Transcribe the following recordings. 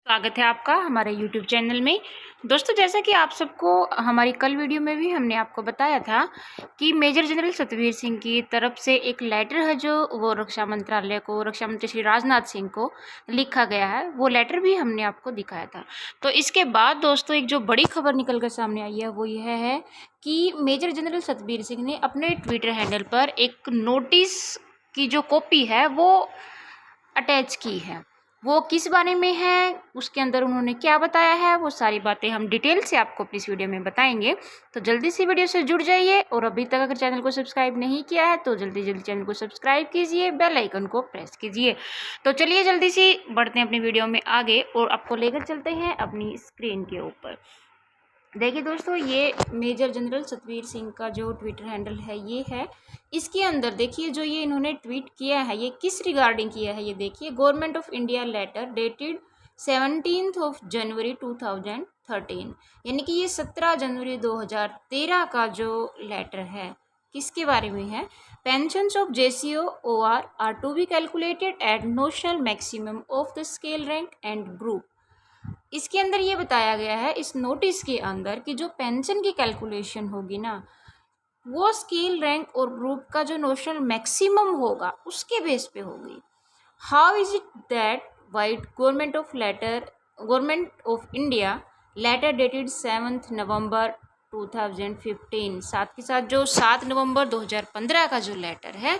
स्वागत है आपका हमारे YouTube चैनल में। दोस्तों, जैसा कि आप सबको हमारी कल वीडियो में भी हमने आपको बताया था कि मेजर जनरल सतवीर सिंह की तरफ से एक लेटर है जो वो रक्षा मंत्रालय को, रक्षा मंत्री श्री राजनाथ सिंह को लिखा गया है। वो लेटर भी हमने आपको दिखाया था। तो इसके बाद दोस्तों एक जो बड़ी खबर निकल कर सामने आई है वो यह है कि मेजर जनरल सतवीर सिंह ने अपने ट्विटर हैंडल पर एक नोटिस की जो कॉपी है वो अटैच की है। वो किस बारे में है, उसके अंदर उन्होंने क्या बताया है, वो सारी बातें हम डिटेल से आपको इस वीडियो में बताएंगे। तो जल्दी से वीडियो से जुड़ जाइए और अभी तक अगर चैनल को सब्सक्राइब नहीं किया है तो जल्दी जल्दी चैनल को सब्सक्राइब कीजिए, बेल आइकन को प्रेस कीजिए। तो चलिए जल्दी से बढ़ते हैं अपनी वीडियो में आगे और आपको लेकर चलते हैं अपनी स्क्रीन के ऊपर। देखिए दोस्तों, ये मेजर जनरल सतवीर सिंह का जो ट्विटर हैंडल है ये है। इसके अंदर देखिए जो ये इन्होंने ट्वीट किया है ये किस रिगार्डिंग किया है, ये देखिए। Government of India letter dated 17 जनवरी 2013, यानी कि ये 17 जनवरी 2013 का जो लेटर है किसके बारे में है। Pensions of JCO OR are to be calculated at notional maximum of the scale rank and group. इसके अंदर ये बताया गया है इस नोटिस के अंदर कि जो पेंशन की कैलकुलेशन होगी ना वो स्केल रैंक और ग्रुप का जो नोशनल मैक्सिमम होगा उसके बेस पे होगी। How is it that white government of India letter dated 7 नवंबर 2015, साथ के साथ जो 7 नवंबर 2015 का जो लेटर है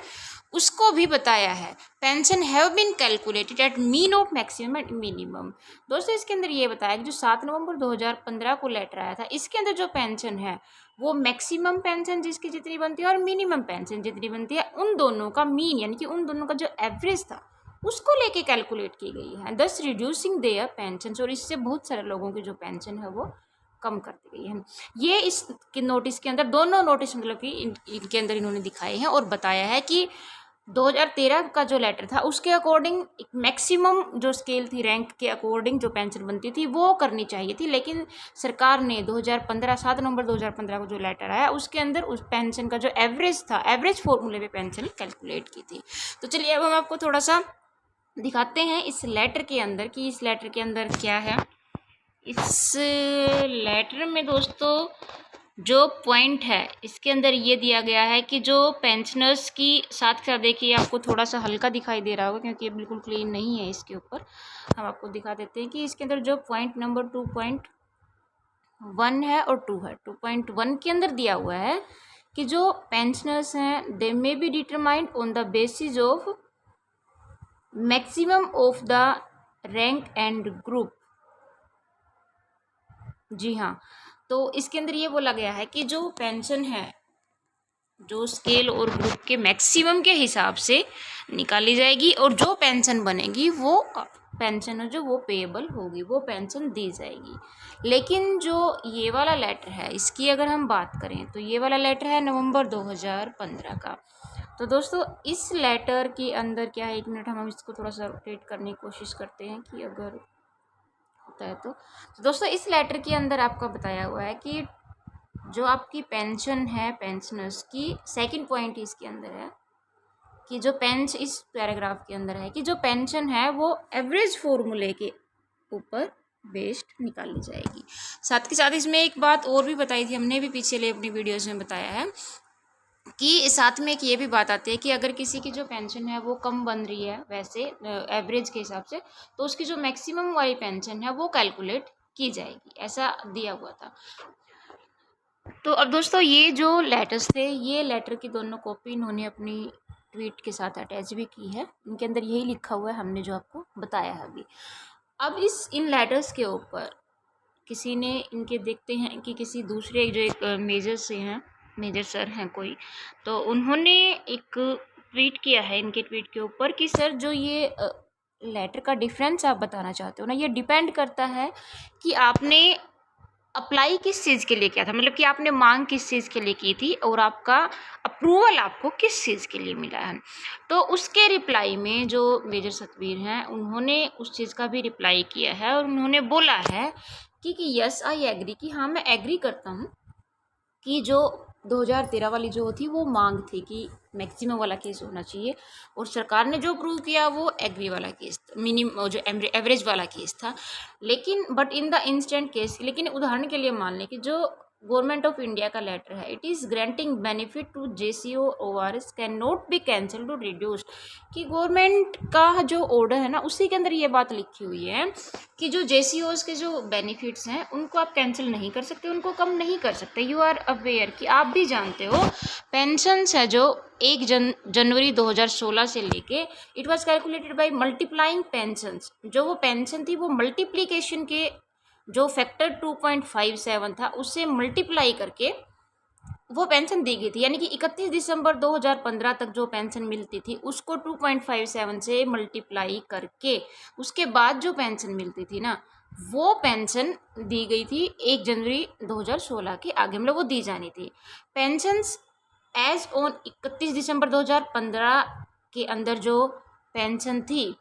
उसको भी बताया है pension have been calculated at mean of maximum and minimum. दोस्तों इसके अंदर ये बताया कि जो 7 नवंबर 2015 को लेटर आया था इसके अंदर जो पेंशन है वो मैक्सिमम पेंशन जिसकी जितनी बनती है और मिनिमम पेंशन जितनी बनती है उन दोनों का मीन, यानी कि उन दोनों का जो एवरेज था उसको लेके कैलकुलेट की गई है, दस रिड्यूसिंग देयर पेंशन। और इससे बहुत सारे लोगों की जो पेंशन है वो कम कर दी गई है। ये इस नोटिस के अंदर दोनों नोटिस मतलब कि इनके अंदर इन्होंने दिखाए हैं और बताया है कि 2013 का जो लेटर था उसके अकॉर्डिंग मैक्सिमम जो स्केल थी रैंक के अकॉर्डिंग जो पेंशन बनती थी वो करनी चाहिए थी, लेकिन सरकार ने 2015 7 नवंबर 2015 को जो लेटर आया उसके अंदर उस पेंशन का जो एवरेज था एवरेज फॉर्मूले पे पेंशन कैलकुलेट की थी। तो चलिए अब हम आपको थोड़ा सा दिखाते हैं इस लेटर के अंदर कि इस लेटर के अंदर क्या है। इस लेटर में दोस्तों जो पॉइंट है इसके अंदर ये दिया गया है कि जो पेंशनर्स की साथ साथ, देखिए आपको थोड़ा सा हल्का दिखाई दे रहा होगा क्योंकि ये बिल्कुल क्लीन नहीं है। इसके ऊपर हम आपको दिखा देते हैं कि इसके अंदर जो पॉइंट नंबर 2.1 है और 2 है। 2.1 के अंदर दिया हुआ है कि जो पेंशनर्स हैं they may be determined on the basis of maximum of the rank and group. जी हाँ, तो इसके अंदर ये बोला गया है कि जो पेंशन है जो स्केल और ग्रुप के मैक्सिमम के हिसाब से निकाली जाएगी और जो पेंशन बनेगी वो पेंशन जो वो पेएबल होगी, वो पेंशन दी जाएगी। लेकिन जो ये वाला लेटर है इसकी अगर हम बात करें तो ये वाला लेटर है नवंबर 2015 का। तो दोस्तों इस लेटर के अंदर क्या है, 1 मिनट हम इसको थोड़ा सा रोटेट करने की कोशिश करते हैं कि अगर होता है तो दोस्तों इस लेटर के अंदर आपका बताया हुआ है कि जो आपकी पेंशन है पेंशनर्स की, सेकंड पॉइंट इसके अंदर है कि जो इस पैराग्राफ के अंदर है कि जो पेंशन है वो एवरेज फॉर्मूले के ऊपर बेस्ड निकाली जाएगी। साथ के साथ इसमें एक बात और भी बताई थी हमने भी पिछले अपनी वीडियोस में बताया है कि साथ में एक ये भी बात आती है कि अगर किसी की जो पेंशन है वो कम बन रही है वैसे एवरेज के हिसाब से तो उसकी जो मैक्सिमम वाली पेंशन है वो कैलकुलेट की जाएगी, ऐसा दिया हुआ था। तो अब दोस्तों ये जो लेटर्स थे ये लेटर की दोनों कॉपी इन्होंने अपनी ट्वीट के साथ अटैच भी की है। इनके अंदर यही लिखा हुआ है हमने जो आपको बताया है अभी। अब इन लेटर्स के ऊपर किसी ने इनके देखते हैं कि किसी दूसरे जो एक मेजर सर हैं कोई, तो उन्होंने एक ट्वीट किया है इनके ट्वीट के ऊपर कि सर जो ये लेटर का डिफरेंस आप बताना चाहते हो ना ये डिपेंड करता है कि आपने अप्लाई किस चीज़ के लिए किया था, मतलब कि आपने मांग किस चीज़ के लिए की थी और आपका अप्रूवल आपको किस चीज़ के लिए मिला है। तो उसके रिप्लाई में जो मेजर सतवीर हैं उन्होंने उस चीज़ का भी रिप्लाई किया है और उन्होंने बोला है कि यस आई एग्री, कि हाँ मैं एग्री करता हूँ कि जो 2013 वाली जो थी वो मांग थी कि मैक्सिमम वाला केस होना चाहिए, और सरकार ने जो अप्रूव किया वो एग्री वाला केस, मिनिमम जो एवरेज वाला केस था। लेकिन but in the instant case, लेकिन उदाहरण के लिए मान लें कि जो गवर्नमेंट ऑफ इंडिया का लेटर है, it is granting benefit to JCO ORS can not be cancel to reduced, कि गवर्नमेंट का जो ऑर्डर है ना उसी के अंदर ये बात लिखी हुई है कि जो JCOs के जो बेनिफिट्स हैं उनको आप कैंसिल नहीं कर सकते, उनको कम नहीं कर सकते। यू आर अवेयर, कि आप भी जानते हो पेंशन्स है जो 1 जनवरी 2016 से लेके it was calculated by multiplying pensions, जो वो पेंशन थी वो मल्टीप्लिकेशन के जो फैक्टर 2.57 था उससे मल्टीप्लाई करके वो पेंशन दी गई थी। यानी कि 31 दिसंबर 2015 तक जो पेंशन मिलती थी उसको 2.57 से मल्टीप्लाई करके उसके बाद जो पेंशन मिलती थी ना वो पेंशन दी गई थी 1 जनवरी 2016 के आगे, मतलब वो दी जानी थी। पेंशन्स एज ऑन 31 दिसंबर 2015 के अंदर जो पेंशन थी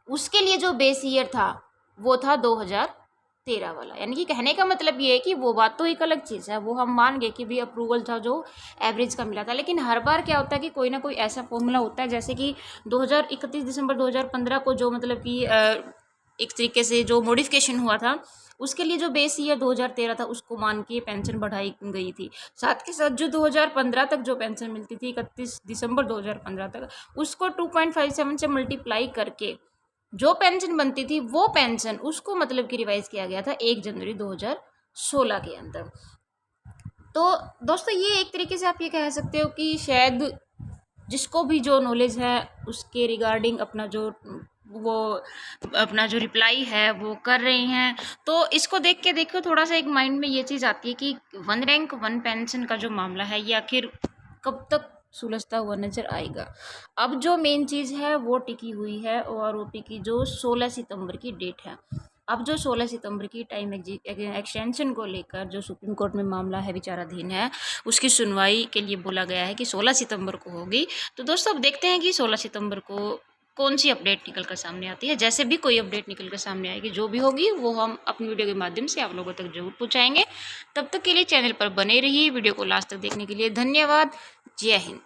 उसके लिए जो बेस ईयर था वो था 2013 वाला। यानी कि कहने का मतलब ये है कि वो बात तो एक अलग चीज़ है, वो हम मान गए कि भी अप्रूवल था जो एवरेज का मिला था, लेकिन हर बार क्या होता है कि कोई ना कोई ऐसा फॉर्मूला होता है, जैसे कि 31 दिसंबर 2015 को जो मतलब कि एक तरीके से जो मॉडिफिकेशन हुआ था उसके लिए जो बेस ईयर 2013 था उसको मान के पेंशन बढ़ाई गई थी। साथ के साथ जो 2015 तक जो पेंशन मिलती थी 31 दिसंबर 2015 तक, उसको 2.57 से मल्टीप्लाई करके जो पेंशन बनती थी वो पेंशन उसको मतलब कि रिवाइज किया गया था 1 जनवरी 2016 के अंदर। तो दोस्तों ये एक तरीके से आप ये कह सकते हो कि शायद जिसको भी जो नॉलेज है उसके रिगार्डिंग अपना जो रिप्लाई है वो कर रही हैं। तो इसको देख के देखो थोड़ा सा एक माइंड में ये चीज़ आती है कि 1 रैंक 1 पेंशन का जो मामला है ये आखिर कब तक सुलझता हुआ नजर आएगा। अब जो मेन चीज़ है वो टिकी हुई है OROP की जो 16 सितंबर की डेट है। अब जो 16 सितंबर की टाइम एक्सटेंशन को लेकर जो सुप्रीम कोर्ट में मामला है विचाराधीन है, उसकी सुनवाई के लिए बोला गया है कि 16 सितंबर को होगी। तो दोस्तों अब देखते हैं कि 16 सितंबर को कौन सी अपडेट निकल कर सामने आती है। जैसे भी कोई अपडेट निकल कर सामने आएगी, जो भी होगी वो हम अपनी वीडियो के माध्यम से आप लोगों तक जरूर पहुँचाएंगे। तब तक के लिए चैनल पर बने रहिए। वीडियो को लास्ट तक देखने के लिए धन्यवाद। जय हिंद।